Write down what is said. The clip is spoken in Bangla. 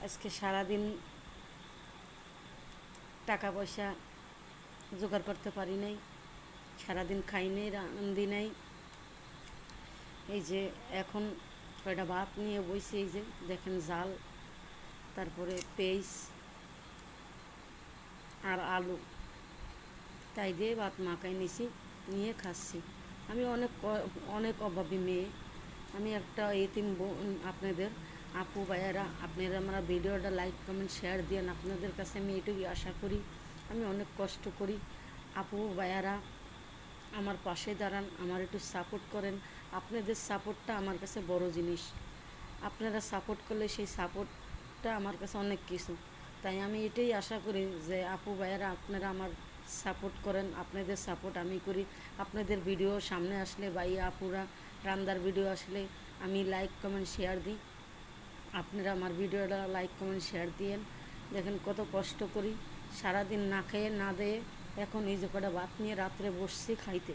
আজকে সারাদিন টাকা পয়সা জোগাড় করতে পারি নাই, সারাদিন খাই নাই, রান্ধি নাই। এই যে এখন কয়টা ভাত নিয়ে বইছি, এই যে দেখেন জাল, তারপরে পেঁয়াজ আর আলু, তাই দিয়ে ভাত মাখাই নিছি, নিয়ে খাচ্ছি। আমি অনেক অভাবী মেয়ে, আমি একটা এতিম বোন। আপনাদের আপু ভাইয়ারা, আপনারা আমরা ভিডিওটা লাইক কমেন্ট শেয়ার দিয়েন। আপনাদের কাছে আমি এটুকুই আশা করি। আমি অনেক কষ্ট করি, আপু ভাইয়ারা আমার পাশে দাঁড়ান, আমার একটু সাপোর্ট করেন। আপনাদের সাপোর্টটা আমার কাছে বড় জিনিস। আপনারা সাপোর্ট করলে সেই সাপোর্টটা আমার কাছে অনেক কিছু। তাই আমি এটাই আশা করি যে আপু ভাইয়ারা আপনারা আমার সাপোর্ট করেন। আপনাদের সাপোর্ট আমি করি। আপনাদের ভিডিও সামনে আসলে ভাইয়া আপুরা রান্নার ভিডিও আসলে আমি লাইক কমেন্ট শেয়ার দিই। আপনারা আমার ভিডিওটা লাইক কমেন্ট শেয়ার দিয়েন। দেখেন কত কষ্ট করি, সারাদিন না খেয়ে না দিয়ে এখন এই যে কটা ভাত নিয়ে রাত্রে বসছি খাইতে।